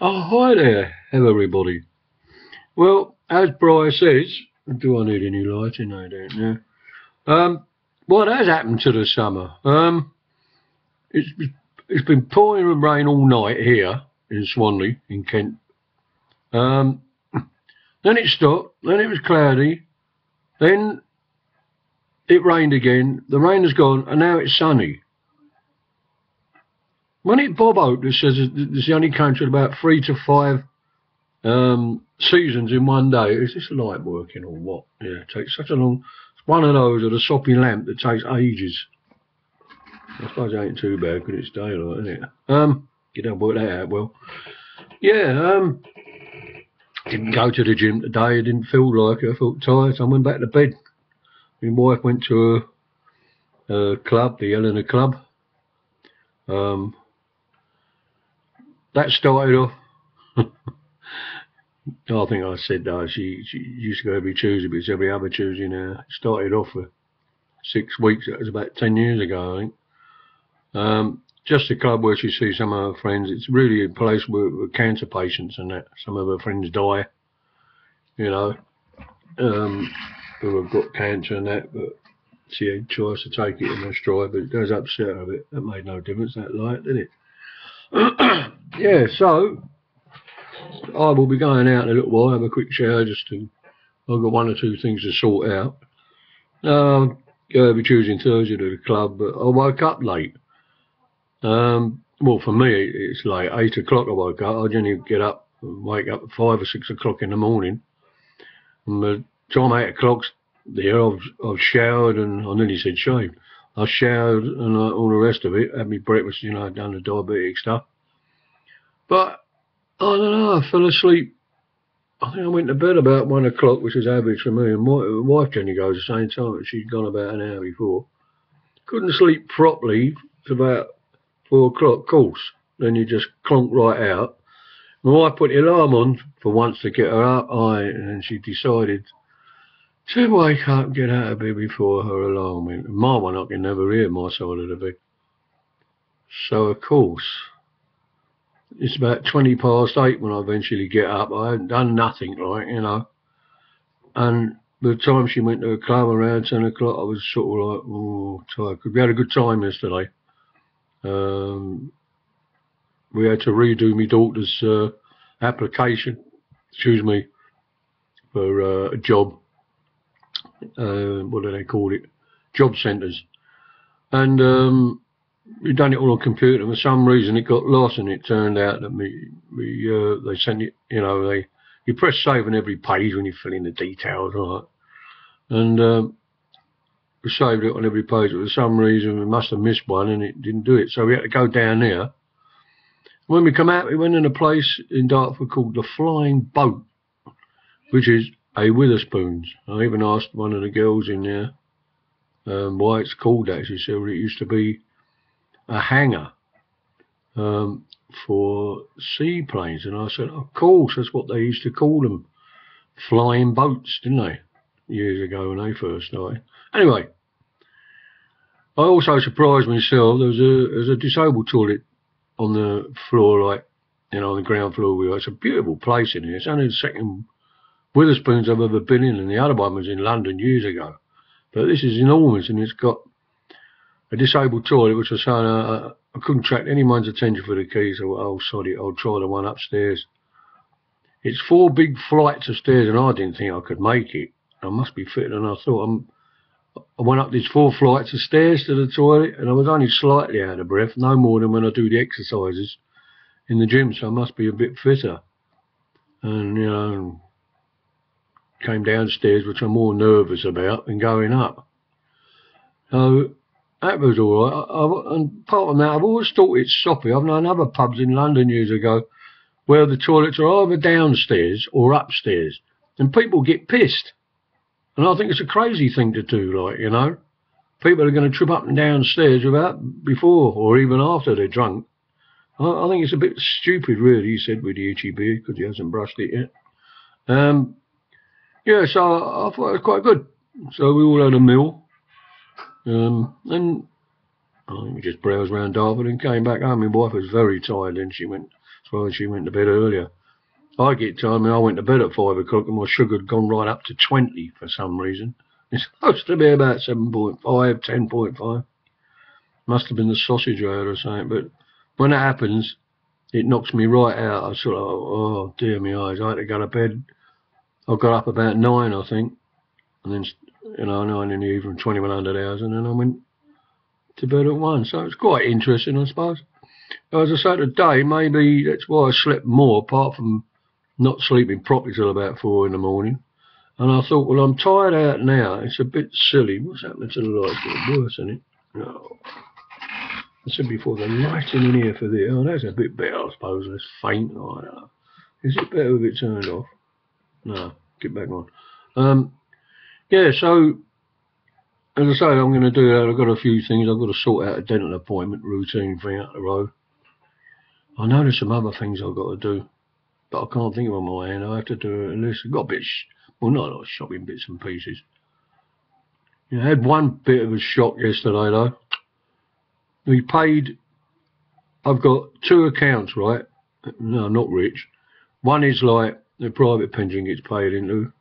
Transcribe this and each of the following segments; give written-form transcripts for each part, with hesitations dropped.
Oh, hi there, hello everybody. Well, as Bryce says, do I need any lighting? I don't know. What has happened to the summer? It's it's been pouring with rain all night here in Swanley, in Kent. Um, then it stopped. Then it was cloudy. Then it rained again. The rain has gone, and now it's sunny. When it bob out, it says it's only counted about 3 to 5 seasons in one day. Is this light working or what? Yeah, it takes such a long. It's one of those with a soppy lamp that takes ages. I suppose it ain't too bad because it's daylight, isn't it? You don't work that out well. Yeah, didn't go to the gym today. I didn't feel like it. I felt tired, so I went back to bed. My wife went to a club, the Eleanor Club. That started off. I think I said that she used to go every Tuesday, but it's every other Tuesday now. It started off for 6 weeks. That was about 10 years ago, I think. Just a club where she sees some of her friends. It's really a place with cancer patients and that. Some of her friends die, you know, who have got cancer and that, but she tries to take it in her stride, but it does upset her a bit. That made no difference, that light, did it? Yeah, so I will be going out in a little while, have a quick shower I've got 1 or 2 things to sort out. Go every Tuesday and Thursday to the club, but I woke up late. Well, for me, it's late. 8 o'clock I woke up. I generally get up and wake up at 5 or 6 o'clock in the morning. And by the time 8 o'clock's there, I've showered and I nearly said shaved. I showered and all the rest of it, had my breakfast, done the diabetic stuff. But I don't know, I fell asleep. I think I went to bed about 1 o'clock, which is average for me. And my wife generally goes the same time, but she'd gone about an hour before. Couldn't sleep properly to about 4 o'clock, of course. Then you just clonk right out. My wife put the alarm on for once to get her up, and she decided to wake up and get out of bed before her alarm went. My one, I can never hear my side of the bed. So, of course, it's about 20 past 8 when I eventually get up. I hadn't done nothing, And by the time she went to the club around 10 o'clock, I was sort of like, oh, tired. Because we had a good time yesterday. We had to redo my daughter's application, for a job. What do they call it? Job centres. And we'd done it all on computer. For some reason, it got lost, and it turned out that they sent it. You press save on every page when you fill in the details, right? And we saved it on every page, but for some reason we must have missed one, and it didn't do it. So we had to go down there. When we come out, we went in a place in Dartford called the Flying Boat, which is a Witherspoons. I even asked one of the girls in there why it's called that. She said, well, it used to be a hangar for seaplanes. And I said, of course, that's what they used to call them. Flying boats, didn't they? Years ago when they first started. Anyway, I also surprised myself. There was a disabled toilet on the floor, on the ground floor. It's a beautiful place in here. It's only the second Witherspoons I've ever been in, and the other one was in London years ago. But this is enormous, and it's got a disabled toilet, which was saying I couldn't attract anyone's attention for the keys. So, oh, sorry, I'll try the one upstairs. It's 4 big flights of stairs, and I didn't think I could make it. I must be fitter than I thought. I went up these 4 flights of stairs to the toilet, and I was only slightly out of breath, no more than when I do the exercises in the gym, so I must be a bit fitter. And, came downstairs, which I'm more nervous about than going up. So that was all right. And part of that, I've always thought it's soppy. I've known other pubs in London years ago where the toilets are either downstairs or upstairs, and people get pissed. And I think it's a crazy thing to do, People are going to trip up and down stairs before or even after they're drunk. I think it's a bit stupid, really, he said with the itchy beard, because he hasn't brushed it yet. Yeah, so I thought it was quite good. So we all had a meal. And I think we just browsed around Dartford and came back home. My wife was very tired, and she went That's why she went to bed earlier. I get time, I went to bed at 5 o'clock and my sugar had gone right up to 20 for some reason. It's supposed to be about 7.5, 10.5. Must have been the sausage I had or something, but when that happens, it knocks me right out. I sort of, oh dear me eyes, I had to go to bed. I got up about 9, I think, and then, 9 in the evening, 2100 hours, and then I went to bed at 1. So it's quite interesting, I suppose. As I say today, maybe that's why I slept more, apart from not sleeping properly till about 4 in the morning. And I thought, well, I'm tired out now. It's a bit silly. What's happening to the lights? It's getting worse, isn't it? No. I said before, the lighting in here for the... Oh, that's a bit better, I suppose. It's faint. I don't know. Is it better if it turned off? No. Get back on. Yeah, so... As I say, I'm going to do that. I've got a few things. I've got to sort out a dental appointment, routine thing out the road. I know there's some other things I've got to do, but I can't think of them on my hand. I have to do a list. I've got a bit, well, not a lot of shopping bits and pieces. I had one bit of a shock yesterday, though. We paid, I've got 2 accounts, right? No, not rich. One is like the private pension gets paid into,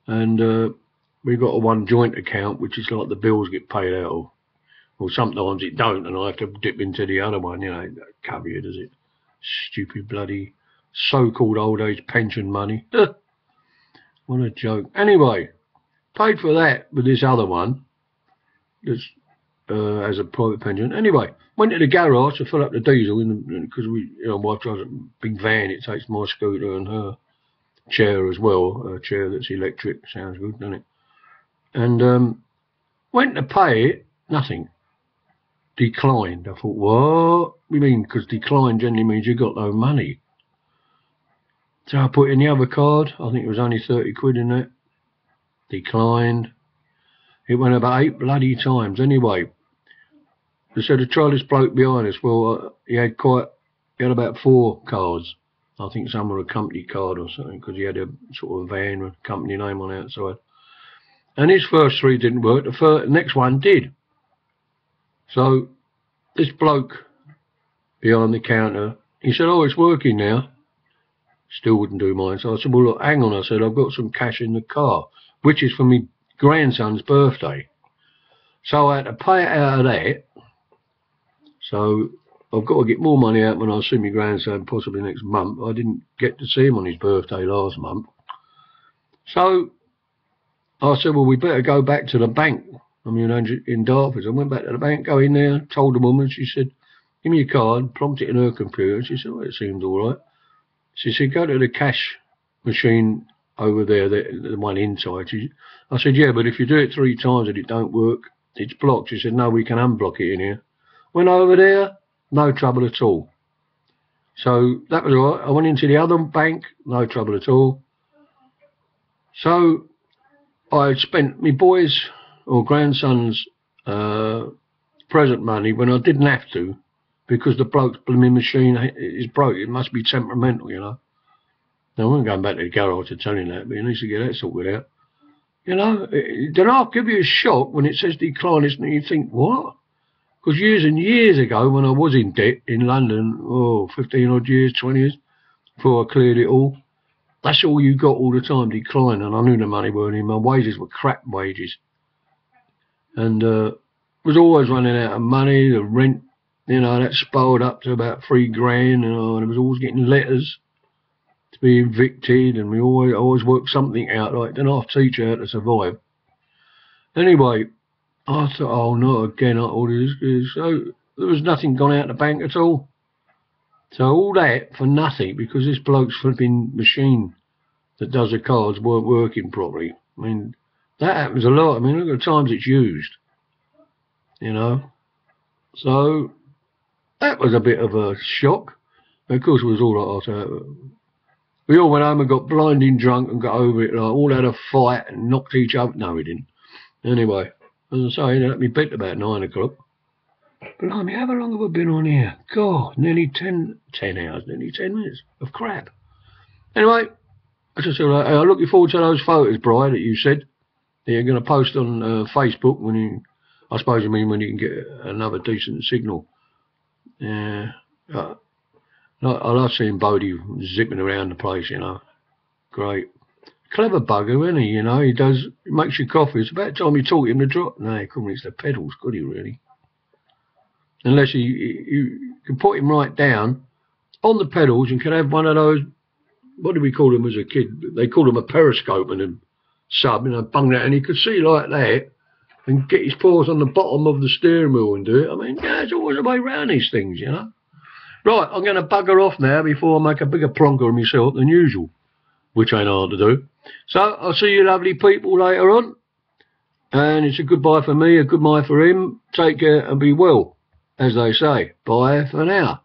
and we've got a one joint account, which is like the bills get paid out of. Well, sometimes it don't, and I have to dip into the other one, it don't cover you, does it? Stupid bloody so-called old age pension money. What a joke. Anyway, paid for that with this other one, that's as a private pension. Anyway, went to the garage to fill up the diesel, because my wife drives a big van. It takes my scooter and her chair as well, a chair that's electric. Sounds good, doesn't it? And went to pay it, nothing. Declined. I thought, what? You mean, because decline generally means you got no money. So I put in the other card. I think it was only 30 quid in that. Declined. It went about 8 bloody times. Anyway, they said to try this bloke behind us. Well, he had about 4 cards. I think some were a company card or something, because he had a sort of van with a company name on the outside. And his first 3 didn't work. The next one did. So this bloke behind the counter, he said, oh, it's working now. Still wouldn't do mine. So I said, well, look, hang on. I said, I've got some cash in the car, which is for my grandson's birthday. So I had to pay it out of that. So I've got to get more money out when I see my grandson possibly next month. I didn't get to see him on his birthday last month. So I said, well, we better go back to the bank. I'm in Dartford. I went back to the bank, go in there, told the woman. She said, give me your card, plonked it in her computer. She said, well, it seems all right. She said, go to the cash machine over there, the one inside. I said, yeah, but if you do it 3 times and it don't work, it's blocked. She said, no, we can unblock it in here. Went over there, no trouble at all. So that was all right. I went into the other bank, no trouble at all. So I spent my boys' or grandson's present money when I didn't have to, because the bloke's blooming machine is broke. It must be temperamental, Now, I wasn't going back to the garage to tell him that, but he needs to get that sorted out. Then I'll give you a shock when it says decline, and you think, what? Because years and years ago, when I was in debt in London, 15 odd years, 20 years, before I cleared it all, that's all you got all the time, decline, and I knew the money weren't in. My wages were crap wages. And was always running out of money. The rent, that spiraled up to about 3 grand, and I was always getting letters to be evicted, and we always worked something out, like didn't have to teach you how to survive. Anyway, I thought, oh no, again, all this. So there was nothing gone out of the bank at all. So all that for nothing, because this bloke's flipping machine that does the cards weren't working properly. I mean, that happens a lot. I mean, look at the times it's used. So that was a bit of a shock. Of course, it was all right. We all went home and got blinding drunk and got over it. All had a fight and knocked each other. No, we didn't. Anyway, as I say, they let me bed about 9 o'clock. Blimey, how long have I been on here? God, nearly 10 hours, nearly 10 minutes of crap. Anyway, I just said, I'm looking forward to those photos, Brian, that you said that you're going to post on Facebook I suppose you mean when you can get another decent signal. Yeah. I love seeing Bodie zipping around the place, you know. Great. Clever bugger, isn't he? You know, he makes your coffee. It's about time you taught him to drop. No, he couldn't reach the pedals, could he, really? Unless you can put him right down on the pedals and can have one of those, what did we call them as a kid? They called them a periscope and a sub, you know, bung that, and he could see like that and get his paws on the bottom of the steering wheel and do it. I mean, yeah, there's always a way around these things, you know. Right, I'm going to bugger off now before I make a bigger plonker of myself than usual, which ain't hard to do. So I'll see you lovely people later on. And it's a goodbye for me, a goodbye for him. Take care and be well, as they say. Bye for now.